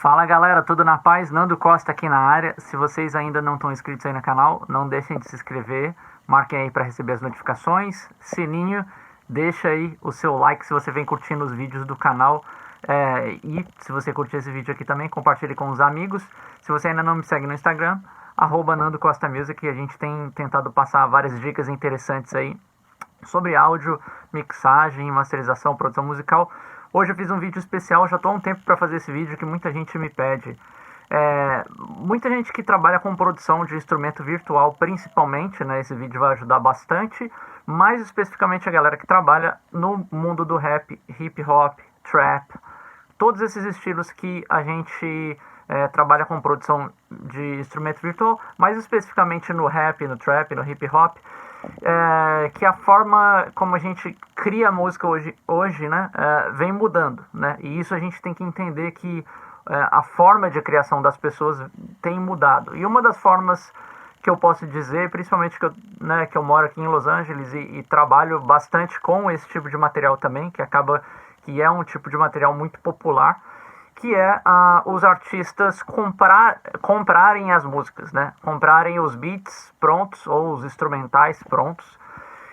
Fala galera, tudo na paz? Nando Costa aqui na área. Se vocês ainda não estão inscritos aí no canal, não deixem de se inscrever. Marquem aí para receber as notificações, sininho, deixa aí o seu like se você vem curtindo os vídeos do canal. E se você curtir esse vídeo aqui também, compartilhe com os amigos. Se você ainda não me segue no Instagram, @NandoCostaMusic, a gente tem tentado passar várias dicas interessantes aí sobre áudio, mixagem, masterização, produção musical. Hoje eu fiz um vídeo especial, já estou há um tempo para fazer esse vídeo que muita gente me pede. Muita gente que trabalha com produção de instrumento virtual, principalmente, né, esse vídeo vai ajudar bastante, mais especificamente a galera que trabalha no mundo do rap, hip hop, trap, todos esses estilos que a gente trabalha com produção de instrumento virtual, mais especificamente no rap, no trap, no hip hop. Que a forma como a gente cria música hoje né, vem mudando, né? E isso a gente tem que entender que a forma de criação das pessoas tem mudado. E uma das formas que eu posso dizer, principalmente que eu moro aqui em Los Angeles e trabalho bastante com esse tipo de material também, que é um tipo de material muito popular, que é os artistas comprarem as músicas, né? Comprarem os beats prontos ou os instrumentais prontos,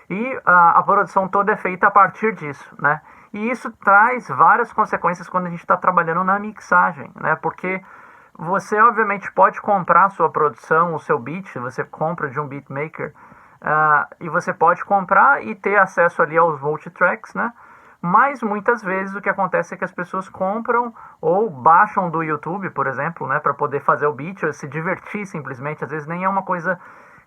e a produção toda é feita a partir disso, né? E isso traz várias consequências quando a gente está trabalhando na mixagem, né? Porque você obviamente pode comprar a sua produção, o seu beat, você compra de um beatmaker, e você pode comprar e ter acesso ali aos multitracks, né? Mas muitas vezes o que acontece é que as pessoas compram ou baixam do YouTube, por exemplo, né, para poder fazer o beat, ou se divertir simplesmente. Às vezes nem é uma coisa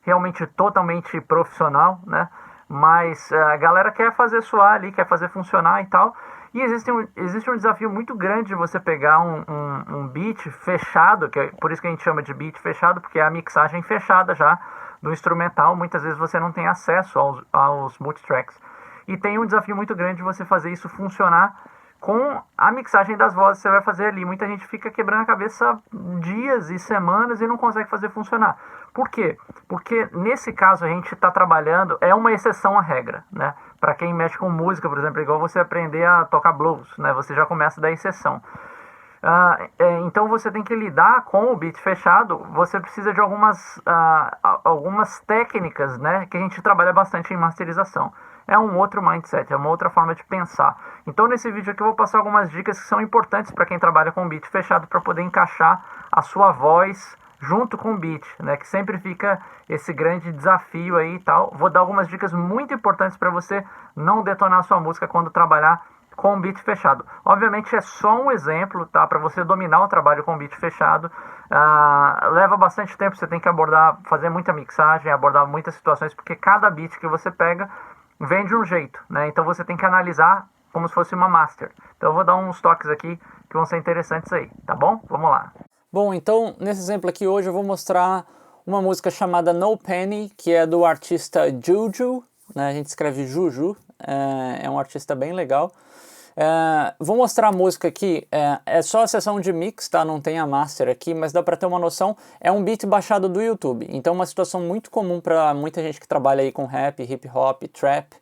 realmente totalmente profissional, né? Mas a galera quer fazer soar ali, quer fazer funcionar e tal. E existe um desafio muito grande de você pegar um beat fechado, que é por isso que a gente chama de beat fechado, porque é a mixagem fechada já do instrumental. Muitas vezes você não tem acesso aos multitracks. E tem um desafio muito grande de você fazer isso funcionar com a mixagem das vozes que você vai fazer ali. Muita gente fica quebrando a cabeça dias e semanas e não consegue fazer funcionar. Por quê? Porque nesse caso a gente está trabalhando, é uma exceção à regra, né? Para quem mexe com música, por exemplo, é igual você aprender a tocar blues, né? Você já começa da exceção. Então você tem que lidar com o beat fechado. Você precisa de algumas técnicas, né, que a gente trabalha bastante em masterização. É um outro mindset, é uma outra forma de pensar. Então nesse vídeo aqui eu vou passar algumas dicas que são importantes para quem trabalha com beat fechado, para poder encaixar a sua voz junto com o beat, né, que sempre fica esse grande desafio aí e tal. Vou dar algumas dicas muito importantes para você não detonar a sua música quando trabalhar com beat fechado. Obviamente é só um exemplo, tá? Para você dominar o trabalho com beat fechado, leva bastante tempo, você tem que fazer muita mixagem, abordar muitas situações, porque cada beat que você pega vem de um jeito, né? Então você tem que analisar como se fosse uma master. Então eu vou dar uns toques aqui que vão ser interessantes aí, tá bom? Vamos lá. Bom, então nesse exemplo aqui hoje eu vou mostrar uma música chamada No Penny, que é do artista Juju, né? A gente escreve Juju, é um artista bem legal. Vou mostrar a música aqui, é só a sessão de mix, tá? Não tem a master aqui, mas dá pra ter uma noção. É um beat baixado do YouTube, então uma situação muito comum pra muita gente que trabalha aí com rap, hip hop, trap,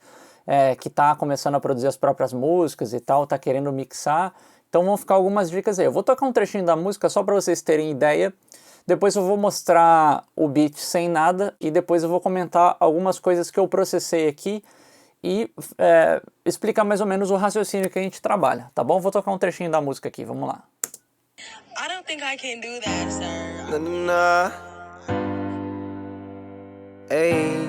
que tá começando a produzir as próprias músicas e tal, tá querendo mixar. Então vão ficar algumas dicas aí. Eu vou tocar um trechinho da música só pra vocês terem ideia. Depois eu vou mostrar o beat sem nada e depois eu vou comentar algumas coisas que eu processei aqui e explicar mais ou menos o raciocínio que a gente trabalha, tá bom? Vou tocar um trechinho da música aqui, vamos lá. I don't think I can do that, sir. Nah. Hey.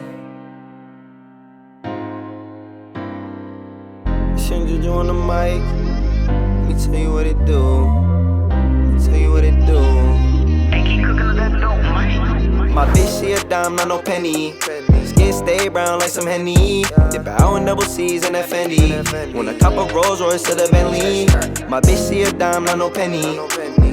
Change you on the mic. Let me tell you what it do. Let me tell you what it do. My bitch, she a dime, not no penny. Skin stay brown like some Henny. Dip out in double C's and that Fendi. Want a cop of Rolls Royce to the Bentley. My bitch, she a dime, not no penny.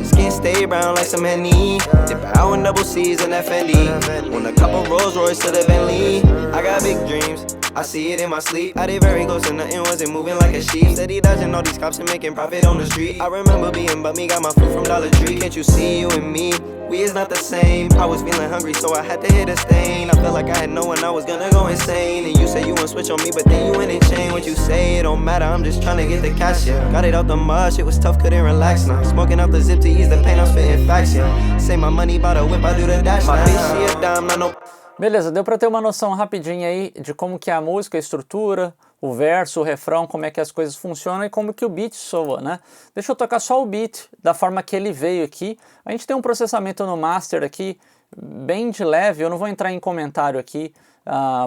Skin stay brown like some Henny. Dip out in double C's and that Fendi. Want a cop of Rolls Royce to the Bentley. I got big dreams, I see it in my sleep. I did very close and nothing wasn't moving like a sheep. Steady dodging all these cops and making profit on the street. I remember being bummy, got my food from Dollar Tree. Can't you see you and me? We is not the same. I was feeling hungry, so I had to hit a stain. I felt like I had no one, I was gonna go insane. And you say you wanna switch on me, but then you went and changed. What you say, it don't matter, I'm just trying to get the cash, yeah. Got it out the mud, shit was tough, couldn't relax now. Smoking out the zip to ease the pain, I'm spitting facts, yeah. Say my money by the whip, I do the dash. My bitch, she a dime, not no... Beleza, deu pra ter uma noção rapidinha aí de como que é a música, a estrutura, o verso, o refrão, como é que as coisas funcionam e como que o beat soa, né? Deixa eu tocar só o beat da forma que ele veio aqui. A gente tem um processamento no master aqui, bem de leve, eu não vou entrar em comentário aqui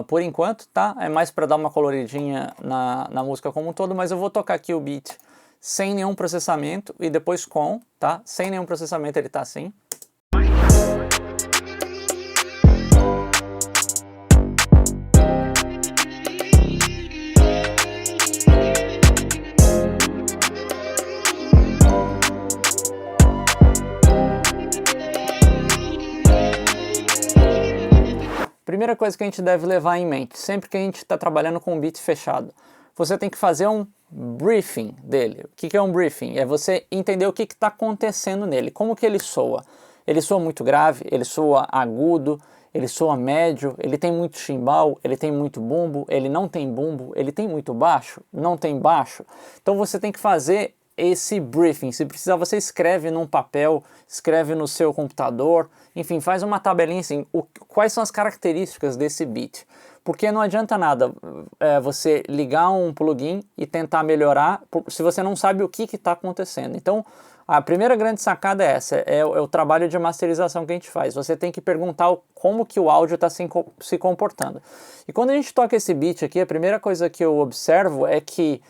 por enquanto, tá? É mais para dar uma coloridinha na música como um todo, mas eu vou tocar aqui o beat sem nenhum processamento e depois com, tá? Sem nenhum processamento ele tá assim. Primeira coisa que a gente deve levar em mente, sempre que a gente está trabalhando com um beat fechado, você tem que fazer um briefing dele. O que é um briefing? É você entender o que está acontecendo nele, como que ele soa. Ele soa muito grave, ele soa agudo, ele soa médio, ele tem muito chimbal, ele tem muito bumbo, ele não tem bumbo, ele tem muito baixo, não tem baixo. Então você tem que fazer esse briefing. Se precisar, você escreve num papel, escreve no seu computador, enfim, faz uma tabelinha assim, quais são as características desse beat. Porque não adianta nada você ligar um plugin e tentar melhorar se você não sabe o que está acontecendo. Então, a primeira grande sacada é essa, é o trabalho de masterização que a gente faz. Você tem que perguntar como que o áudio está se comportando. E quando a gente toca esse beat aqui, a primeira coisa que eu observo é que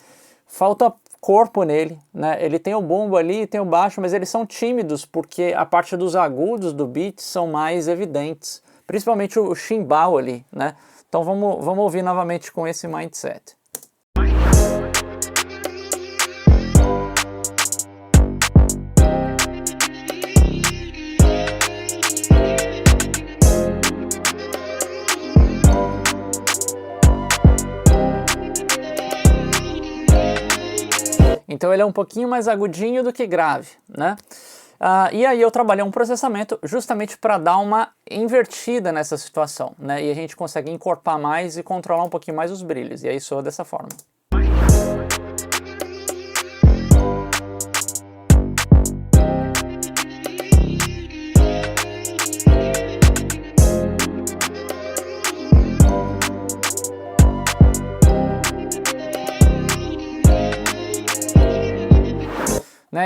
falta corpo nele, né? Ele tem o bumbo ali, tem o baixo, mas eles são tímidos porque a parte dos agudos do beat são mais evidentes, principalmente o chimbal ali, né? Então vamos ouvir novamente com esse mindset. Então ele é um pouquinho mais agudinho do que grave, né? E aí eu trabalhei um processamento justamente para dar uma invertida nessa situação, né? E a gente consegue encorpar mais e controlar um pouquinho mais os brilhos, e aí soa dessa forma.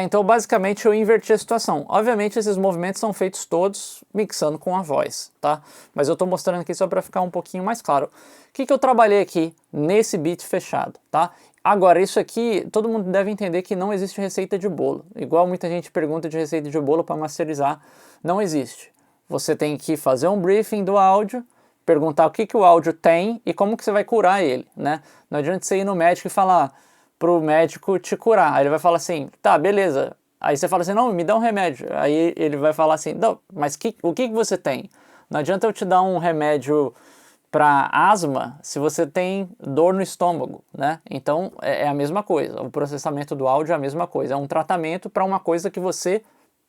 Então basicamente eu inverti a situação. Obviamente esses movimentos são feitos todos mixando com a voz, tá? Mas eu estou mostrando aqui só para ficar um pouquinho mais claro. O que eu trabalhei aqui nesse beat fechado, tá? Agora isso aqui, todo mundo deve entender que não existe receita de bolo. Igual muita gente pergunta de receita de bolo para masterizar, não existe. Você tem que fazer um briefing do áudio, perguntar o que o áudio tem e como que você vai curar ele, né? Não adianta você ir no médico e falar pro médico te curar. Aí ele vai falar assim, tá, beleza. Aí você fala assim, não, me dá um remédio. Aí ele vai falar assim, não, mas o que você tem? Não adianta eu te dar um remédio para asma se você tem dor no estômago, né? Então é a mesma coisa. O processamento do áudio é a mesma coisa. É um tratamento para uma coisa que você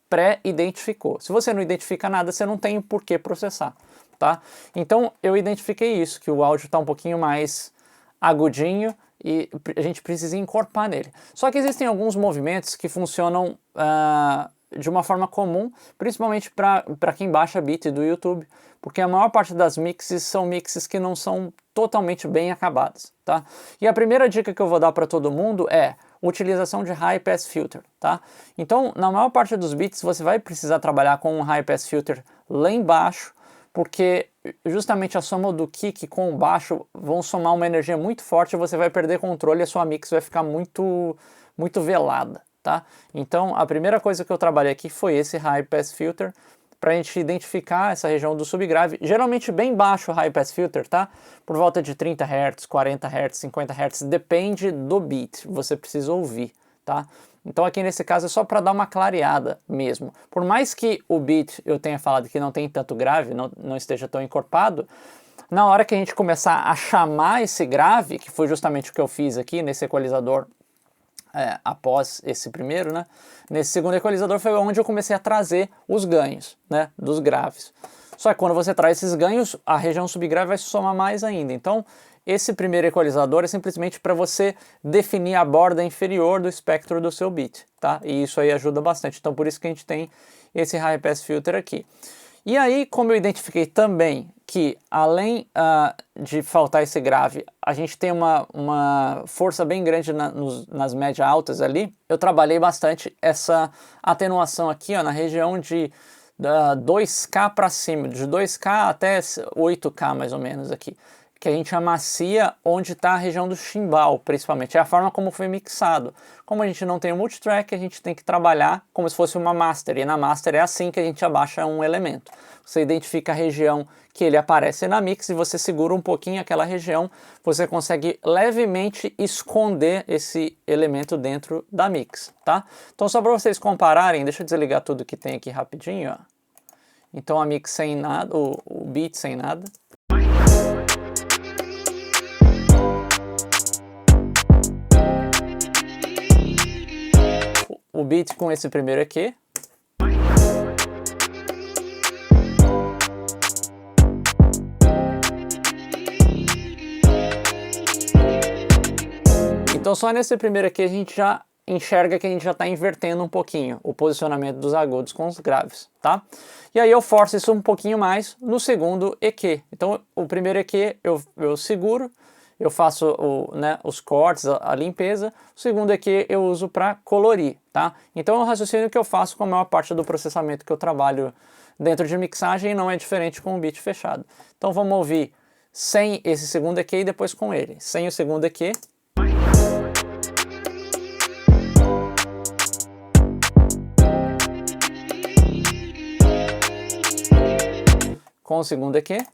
pré-identificou. Se você não identifica nada, você não tem por que processar, tá? Então eu identifiquei isso, que o áudio está um pouquinho mais agudinho, e a gente precisa encorpar nele. Só que existem alguns movimentos que funcionam de uma forma comum, principalmente para quem baixa beat do YouTube, porque a maior parte das mixes são mixes que não são totalmente bem acabadas, tá? E a primeira dica que eu vou dar para todo mundo é utilização de High Pass Filter, tá? Então, na maior parte dos beats, você vai precisar trabalhar com um High Pass Filter lá embaixo, porque justamente a soma do kick com o baixo vão somar uma energia muito forte e você vai perder controle e a sua mix vai ficar muito velada, tá? Então a primeira coisa que eu trabalhei aqui foi esse High Pass Filter para a gente identificar essa região do subgrave, geralmente bem baixo o High Pass Filter, tá? Por volta de 30 Hz, 40 Hz, 50 Hz, depende do beat, você precisa ouvir, tá? Então aqui nesse caso é só para dar uma clareada mesmo. Por mais que o beat eu tenha falado que não tem tanto grave, não esteja tão encorpado, na hora que a gente começar a chamar esse grave, que foi justamente o que eu fiz aqui nesse equalizador após esse primeiro, né? Nesse segundo equalizador foi onde eu comecei a trazer os ganhos, né, dos graves. Só que quando você traz esses ganhos, a região subgrave vai se somar mais ainda. Então, esse primeiro equalizador é simplesmente para você definir a borda inferior do espectro do seu beat, tá? E isso aí ajuda bastante. Então, por isso que a gente tem esse High Pass Filter aqui. E aí, como eu identifiquei também que, além de faltar esse grave, a gente tem uma força bem grande nas médias altas ali, eu trabalhei bastante essa atenuação aqui, ó, na região de 2K para cima, de 2K até 8K mais ou menos aqui, que a gente amacia onde está a região do chimbal, principalmente. É a forma como foi mixado. Como a gente não tem o multitrack, a gente tem que trabalhar como se fosse uma master, e na master é assim que a gente abaixa um elemento. Você identifica a região que ele aparece na mix e você segura um pouquinho aquela região, você consegue levemente esconder esse elemento dentro da mix, tá? Então só para vocês compararem, deixa eu desligar tudo que tem aqui rapidinho, ó. Então a mix sem nada, o beat sem nada. O beat com esse primeiro aqui. Então só nesse primeiro aqui a gente já enxerga que a gente já está invertendo um pouquinho o posicionamento dos agudos com os graves, tá? E aí eu forço isso um pouquinho mais no segundo EQ. Então o primeiro EQ eu seguro, eu faço os cortes, a limpeza. O segundo EQ eu uso para colorir, tá? Então é um raciocínio que eu faço com a maior parte do processamento que eu trabalho dentro de mixagem e não é diferente com o beat fechado. Então vamos ouvir sem esse segundo EQ e depois com ele. Sem o segundo EQ. Com o segundo EQ.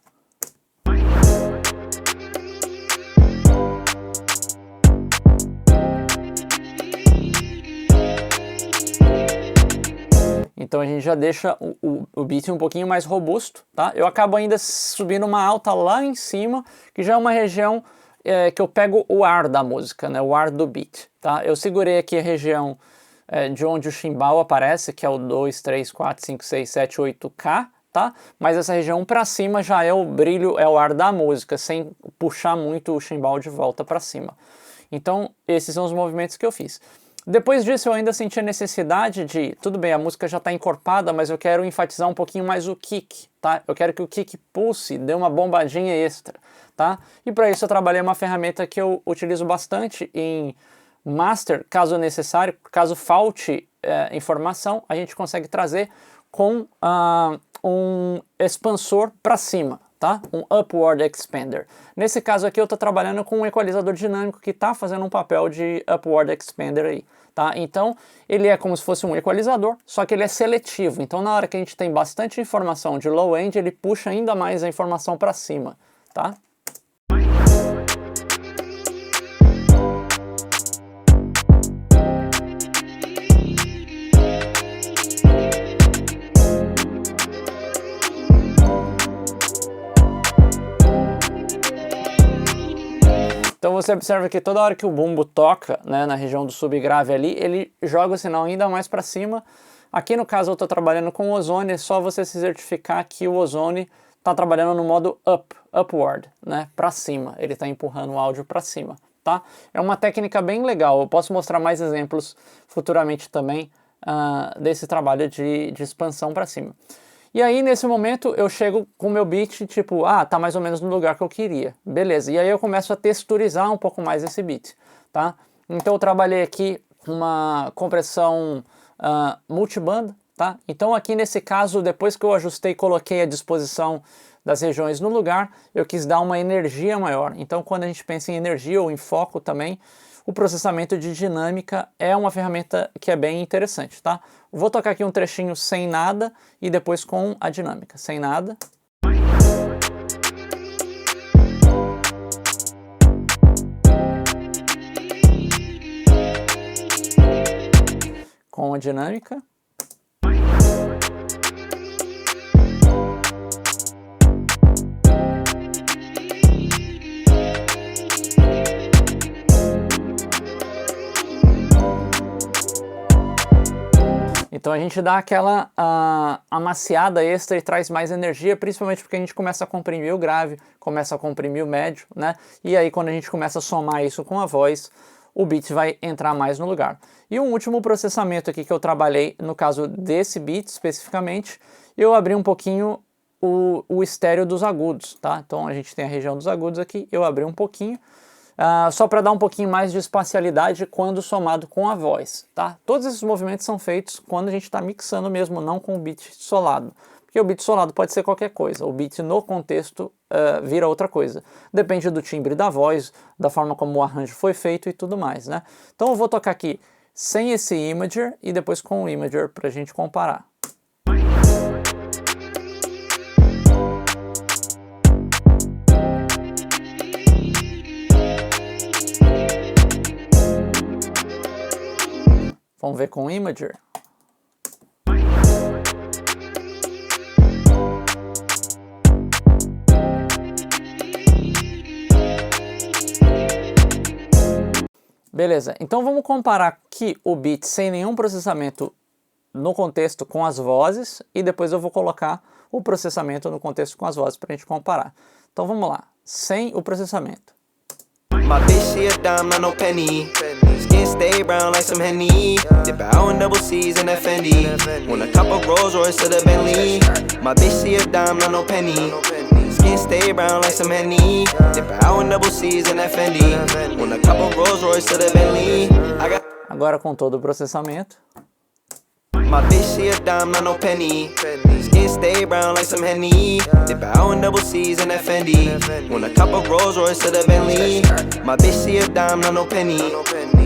Então a gente já deixa o beat um pouquinho mais robusto, tá? Eu acabo ainda subindo uma alta lá em cima, que já é uma região que eu pego o ar da música, né? O ar do beat, tá? Eu segurei aqui a região de onde o chimbal aparece, que é o 2, 3, 4, 5, 6, 7, 8K, tá? Mas essa região para cima já é o brilho, é o ar da música, sem puxar muito o chimbal de volta para cima. Então esses são os movimentos que eu fiz. Depois disso eu ainda senti a necessidade de, tudo bem, a música já está encorpada, mas eu quero enfatizar um pouquinho mais o kick, tá? Eu quero que o kick pulse, dê uma bombadinha extra, tá? E para isso eu trabalhei uma ferramenta que eu utilizo bastante em master, caso necessário, caso falte informação, a gente consegue trazer com um expansor para cima, tá? Um upward expander. Nesse caso aqui eu estou trabalhando com um equalizador dinâmico que está fazendo um papel de upward expander aí, tá? Então ele é como se fosse um equalizador, só que ele é seletivo. Então na hora que a gente tem bastante informação de low end, ele puxa ainda mais a informação para cima, tá? Então você observa que toda hora que o bumbo toca, né, na região do subgrave ali, ele joga o sinal ainda mais para cima. Aqui no caso eu estou trabalhando com o ozone, é só você se certificar que o ozone está trabalhando no modo upward, né, para cima. Ele está empurrando o áudio para cima, tá? É uma técnica bem legal, eu posso mostrar mais exemplos futuramente também desse trabalho de expansão para cima. E aí, nesse momento, eu chego com o meu beat, tipo, tá mais ou menos no lugar que eu queria. Beleza, e aí eu começo a texturizar um pouco mais esse beat, tá? Então eu trabalhei aqui uma compressão multibanda, tá? Então aqui nesse caso, depois que eu ajustei e coloquei a disposição das regiões no lugar, eu quis dar uma energia maior. Então quando a gente pensa em energia ou em foco também, o processamento de dinâmica é uma ferramenta que é bem interessante, tá? Vou tocar aqui um trechinho sem nada e depois com a dinâmica. Sem nada. Com a dinâmica. Então a gente dá aquela amaciada extra e traz mais energia, principalmente porque a gente começa a comprimir o grave, começa a comprimir o médio, né? E aí quando a gente começa a somar isso com a voz, o beat vai entrar mais no lugar. E um último processamento aqui que eu trabalhei, no caso desse beat especificamente, eu abri um pouquinho o estéreo dos agudos, tá? Então a gente tem a região dos agudos aqui, eu abri um pouquinho, só para dar um pouquinho mais de espacialidade quando somado com a voz, tá? Todos esses movimentos são feitos quando a gente está mixando mesmo, não com o beat solado. Porque o beat solado pode ser qualquer coisa, o beat no contexto vira outra coisa. Depende do timbre da voz, da forma como o arranjo foi feito e tudo mais, né? Então eu vou tocar aqui sem esse Imager e depois com o Imager para a gente comparar. Vamos ver com o Imager. Beleza, então vamos comparar aqui o beat sem nenhum processamento no contexto com as vozes e depois eu vou colocar o processamento no contexto com as vozes para a gente comparar. Então vamos lá, sem o processamento. My bitch, she a dime, not no penny. Skin stay brown like some Henny. Dip out in double C's in that Fendi. Want a couple Rolls Royce to the Bentley. My bitch, she a dime, not no penny. Skin stay brown like some Henny. Dip out in double C's in that Fendi. Want a couple Rolls Royce to the Bentley. Agora com todo o processamento. My bitch, she a dime, not no penny. Skin stay brown like some Henny. Dip out in double C's in that Fendi. Want a couple Rolls Royce to the Bentley. My bitch, she a dime, not no penny.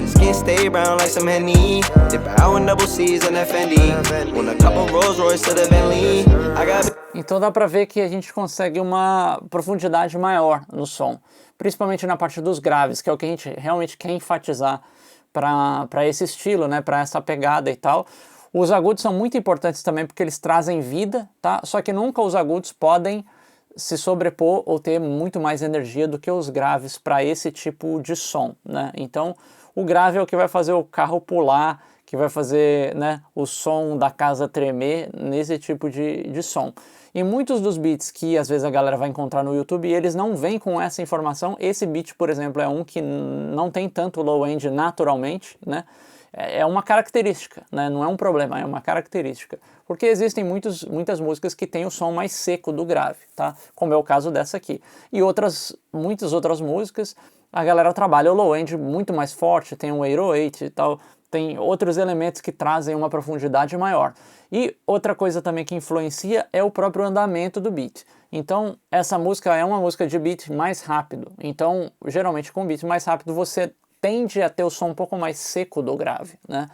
Skin stay brown like some Henny. Dip out in double C's in that Fendi. Want a couple Rolls Royce to the Bentley. Então dá pra ver que a gente consegue uma profundidade maior no som, principalmente na parte dos graves, que é o que a gente realmente quer enfatizar para esse estilo, né, para essa pegada e tal. Os agudos são muito importantes também porque eles trazem vida, tá? Só que nunca os agudos podem se sobrepor ou ter muito mais energia do que os graves para esse tipo de som, né? Então, o grave é o que vai fazer o carro pular, que vai fazer, né, o som da casa tremer nesse tipo de som. E muitos dos beats que às vezes a galera vai encontrar no YouTube, eles não vêm com essa informação. Esse beat, por exemplo, é um que não tem tanto low end naturalmente, né? É uma característica, né? Não é um problema, é uma característica. Porque existem muitas músicas que têm o som mais seco do grave, tá? Como é o caso dessa aqui. E muitas outras músicas, a galera trabalha o low end muito mais forte, tem um 808 e tal, tem outros elementos que trazem uma profundidade maior. E outra coisa também que influencia é o próprio andamento do beat. Então, essa música é uma música de beat mais rápido. Então, geralmente com beat mais rápido você tende a ter o som um pouco mais seco do grave, né?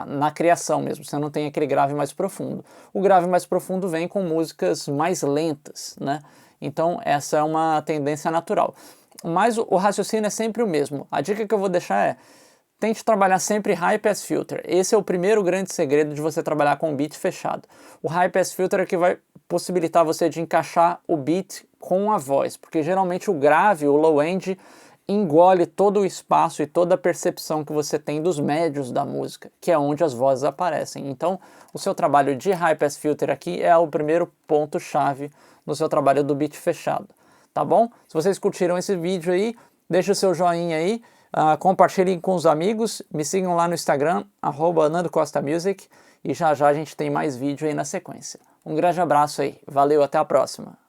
Na criação mesmo, você não tem aquele grave mais profundo. O grave mais profundo vem com músicas mais lentas, né? Então essa é uma tendência natural. Mas o raciocínio é sempre o mesmo. A dica que eu vou deixar é: tente trabalhar sempre High Pass Filter. Esse é o primeiro grande segredo de você trabalhar com beat fechado. O High Pass Filter é que vai possibilitar você de encaixar o beat com a voz, porque geralmente o grave, o low end, engole todo o espaço e toda a percepção que você tem dos médios da música, que é onde as vozes aparecem. Então, o seu trabalho de High Pass Filter aqui é o primeiro ponto-chave no seu trabalho do beat fechado, tá bom? Se vocês curtiram esse vídeo aí, deixa o seu joinha aí, compartilhem com os amigos, me sigam lá no Instagram, @NandoCostaMusic, e já já a gente tem mais vídeo aí na sequência. Um grande abraço aí, valeu, até a próxima!